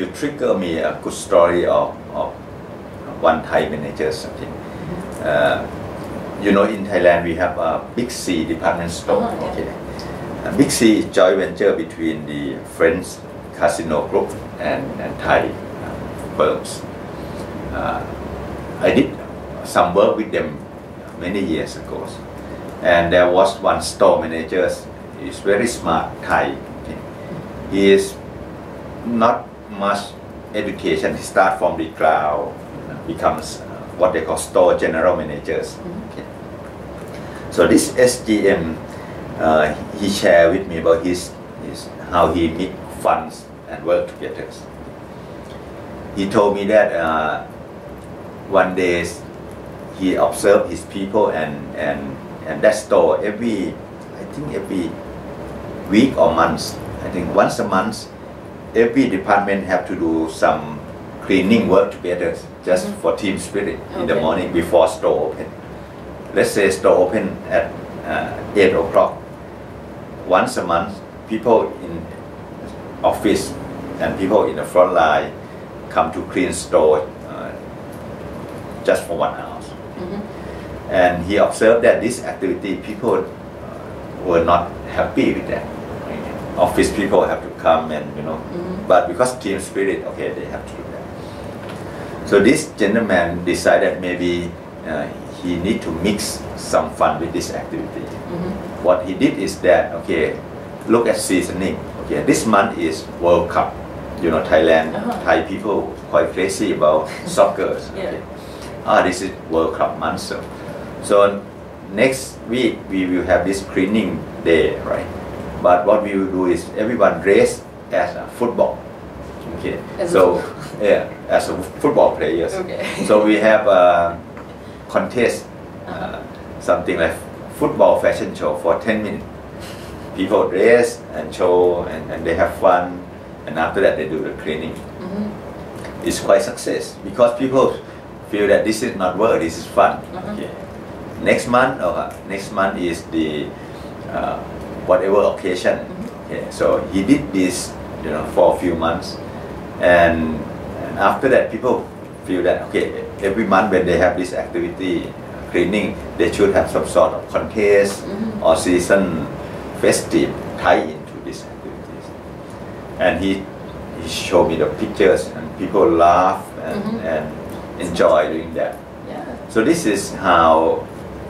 you trigger me a good story of one Thai manager something. You know, in Thailand we have a Big C department store. Okay. Big C is joint venture between the French casino group and Thai firms. I did some work with them many years ago, and there was one store manager. He's very smart Thai. Okay. He is not much education. He start from the ground, becomes what they call store general managers. Okay. So this SGM, he shared with me about his how he mix funds and work together. He told me that one day he observed his people and that store every week or month. I think once a month, every department have to do some cleaning work together just for team spirit in the morning before store open. Let's say store open at 8 o'clock. Once a month, people in office and people in the front line come to clean store just for 1 hour. And he observed that this activity, people were not happy with that. Office people have to come and but because team spirit, okay, they have to do that. So this gentleman decided maybe he need to mix some fun with this activity. What he did is that, okay, look at seasoning. Okay, this month is World Cup. You know, Thailand, Thai people quite crazy about soccer. Okay. This is World Cup month. So next week we will have this cleaning day, right? But what we will do is everyone dress as a football. Okay. As a football players. Okay. So we have a contest, something like football fashion show for 10 minutes. People dress and show and they have fun, and after that they do the cleaning. It's quite success because people feel that this is not work, this is fun. Okay. Next month is the whatever occasion. Okay. So he did this, for a few months, and after that people feel that okay, every month when they have this activity cleaning, they should have some sort of contest or season festive tie into these activities. And he showed me the pictures, and people laugh and enjoy doing that. So this is how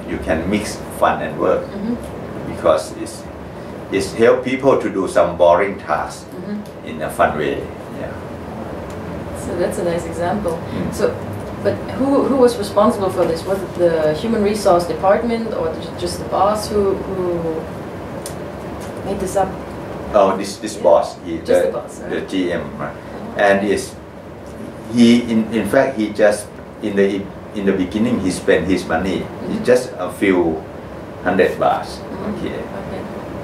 you can mix fun and work, because it's help people to do some boring tasks in a fun way. Yeah. So that's a nice example. But who was responsible for this? Was it the human resource department or just the boss who made this up? Oh, this boss, the boss, right? The GM, right? And in fact he just in the beginning he spent his money. It's just a few $100. Okay.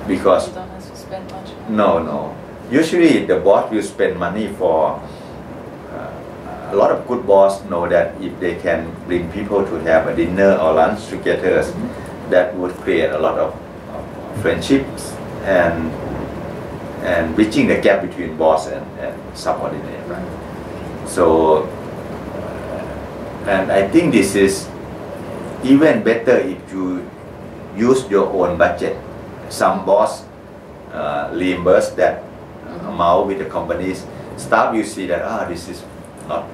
Because you don't have to spend much. No. Usually the boss will spend money for. A lot of good boss know that if they can bring people to have a dinner or lunch together, that would create a lot of friendships and bridging the gap between boss and subordinate. Right? So, and I think this is even better if you use your own budget. Some boss reimburse that amount with the companies. Staff you see that this is not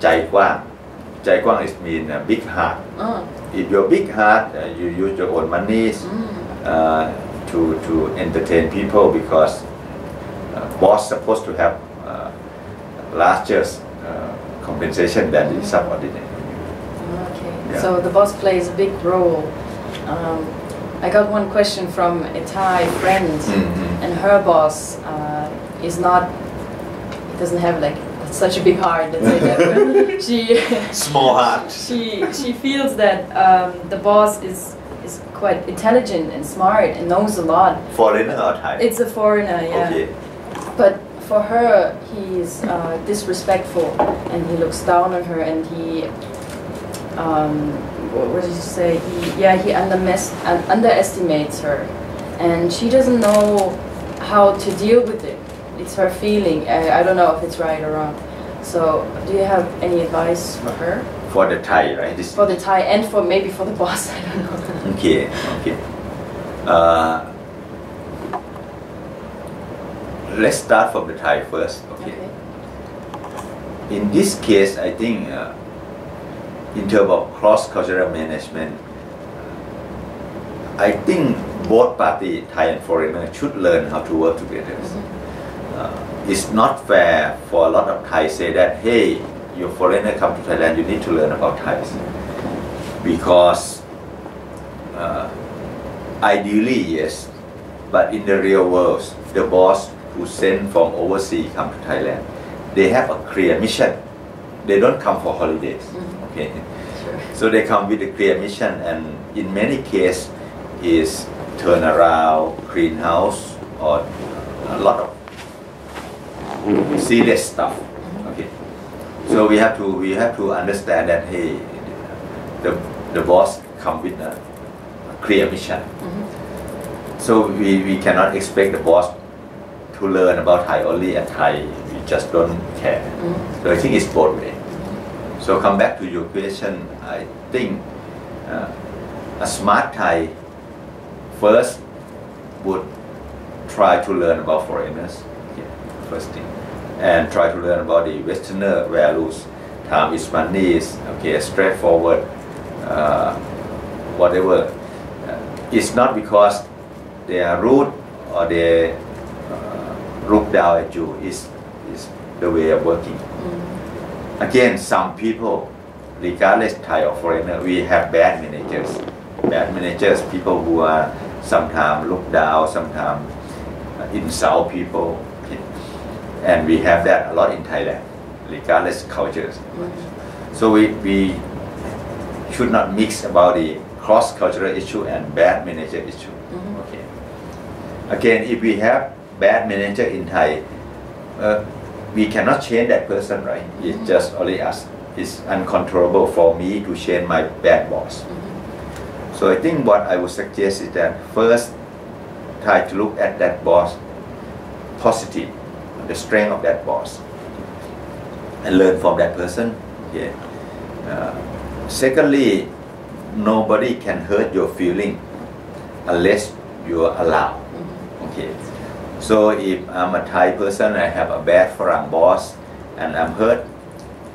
ใจกว้าง is mean big heart. If you're big heart, you use your own money to entertain people, because boss supposed to have larger compensation than the subordinate. Okay. Yeah. So the boss plays a big role. I got one question from a Thai friend, and her boss doesn't have like such a big heart. Let's say that. She small heart. She feels that the boss is quite intelligent and smart and knows a lot. Foreigner or Thai? It's a foreigner, yeah. Okay. But for her, he's disrespectful, and he looks down on her, and he what did you say? He underestimates her, and she doesn't know how to deal with it. it's her feeling. I don't know if it's right or wrong. So, do you have any advice for her? For the Thai, right? For the Thai and for maybe for the boss. I don't know. Okay. Let's start from the Thai first. Okay. In this case, I think in terms of cross-cultural management, I think both parties, Thai and foreigner, should learn how to work together. It's not fair for a lot of Thai say that, hey, your foreigner come to Thailand, you need to learn about Thais. Because ideally, yes, but in the real world, the boss who send from overseas come to Thailand, they have a clear mission. They don't come for holidays. Okay, Sure. so they come with a clear mission, and in many cases, is turn around, clean house, or a lot of serious stuff. Okay, so we have to understand that, hey, the boss come with a clear mission. So we cannot expect the boss to learn about Thai only, and Thai we just don't care. So I think it's both way. So come back to your question. I think a smart Thai first would try to learn about foreigners. Okay, first thing, and try to learn about the Westerner values. Time is money. Is okay, straightforward. Whatever. It's not because they are rude or they look down at you. Is the way of working. Again, some people, regardless Thai or foreigner, we have bad managers. Bad managers, people who are sometimes look down, sometimes insult people, okay? And we have that a lot in Thailand, regardless cultures. So we should not mix about the cross-cultural issue and bad manager issue. Okay. Again, if we have bad manager in Thai, we cannot change that person, right? It's just only us. It's uncontrollable for me to change my bad boss. So I think what I would suggest is that first try to look at that boss positive, the strength of that boss, and learn from that person. Okay. Secondly, nobody can hurt your feeling unless you allow. Okay. So if I'm a Thai person, I have a bad foreign boss, and I'm hurt,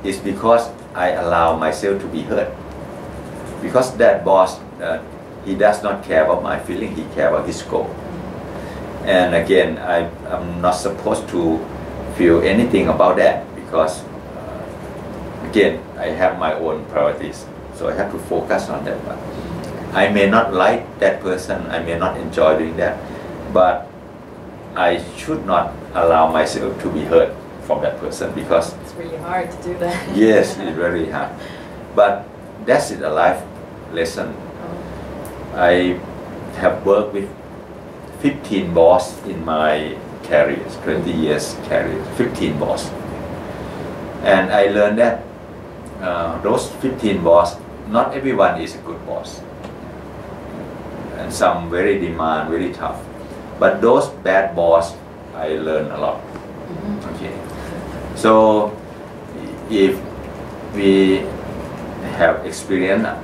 it's because I allow myself to be hurt. Because that boss, he does not care about my feeling, he cares about his goal. And again, I'm not supposed to feel anything about that because, again, I have my own priorities. So I have to focus on that one. I may not like that person, I may not enjoy doing that, but I should not allow myself to be hurt from that person because It's really hard to do that. yes, it's very hard. But that's it, a life lesson. I have worked with 15 boss in my career, 20 years career, 15 boss. And I learned that those 15 boss, not everyone is a good boss. And some very demand, very tough. But those bad boss, I learned a lot. Okay. So if we have experienced a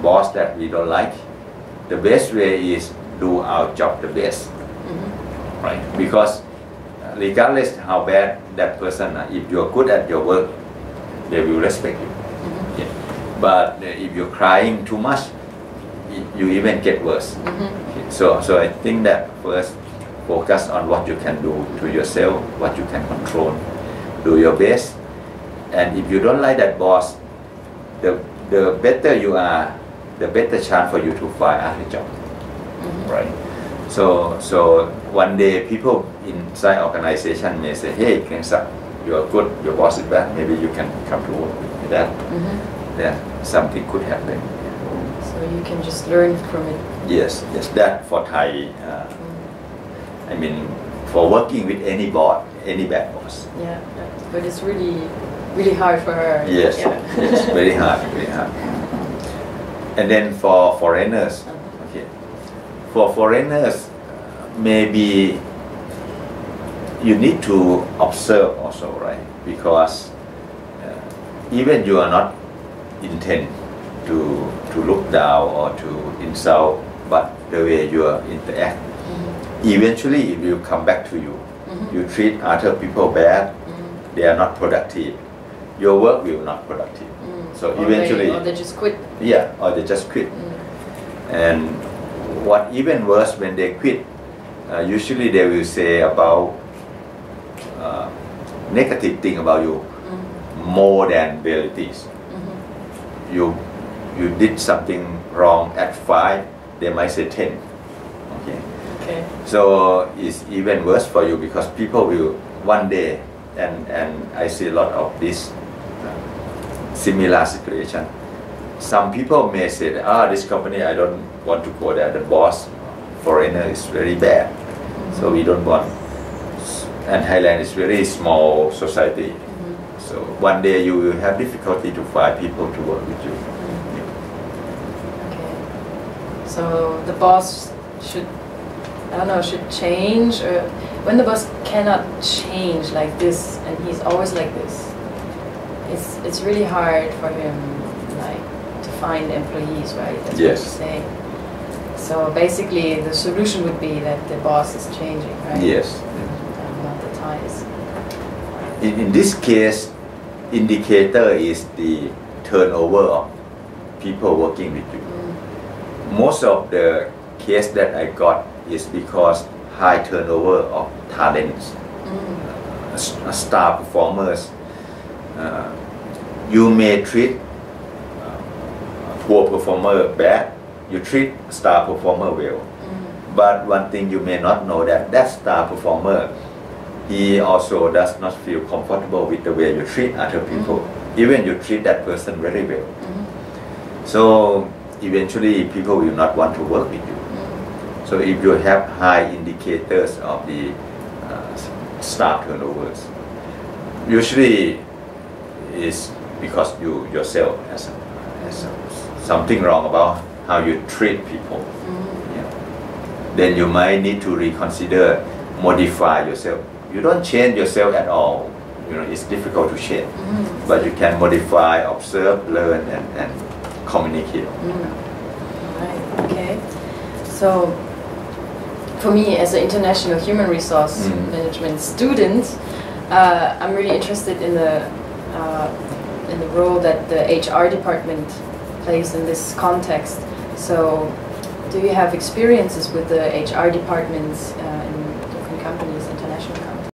boss that we don't like, the best way is do our job the best, right? Because regardless how bad that person, if you're good at your work, they will respect you. Okay. But if you're crying too much, you even get worse. Okay. So I think that first focus on what you can do to yourself, what you can control, do your best. And if you don't like that boss, the better you are, the better chance for you to find other job, right? So one day people inside organization may say, hey, Kengsa, you are good, your boss is bad, maybe you can come to work with that. Then something could happen. So you can just learn from it. Yes, that for Thai, I mean, for working with any boss, any bad boss. Yeah, but it's really, really hard for her. Yes, Yeah. yes, very hard, very hard. And then for foreigners, okay, for foreigners, maybe you need to observe also, right? Because even you are not intend to look down or to insult, but the way you interact, eventually it will come back to you. You treat other people bad, they are not productive. Your work will not productive. So eventually, or they just quit. Yeah, or they just quit. And what even worse, when they quit, usually they will say about negative thing about you more than realities. You did something wrong at 5, they might say 10. Okay. So it's even worse for you because people will one day, and I see a lot of this similar situation. Some people may say that, this company I don't want to go there. The boss, foreigner, is very bad, so we don't want. And Thailand is very small society, so one day you will have difficulty to find people to work with you. Okay. So the boss should, I don't know, should change, or when the boss cannot change like this and he's always like this, it's really hard for him, like, to find employees, right? That's Yes. what you're saying. So basically the solution would be that the boss is changing, right? Yes. Not the ties. In this case, indicator is the turnover of people working with you. Most of the case that I got is because high turnover of talents, star performers. You may treat poor performer bad, you treat star performer well. But one thing you may not know that star performer, he also does not feel comfortable with the way you treat other people, even you treat that person very well. So eventually people will not want to work with you. So if you have high indicators of the staff turnovers, usually is because you yourself has something wrong about how you treat people. Yeah. Then you might need to reconsider, modify yourself. You don't change yourself at all. It's difficult to change, but you can modify, observe, learn, and communicate. Right. Okay. So, for me, as an international human resource management student, I'm really interested in the role that the HR department plays in this context. So, do you have experiences with the HR departments in different companies, international companies?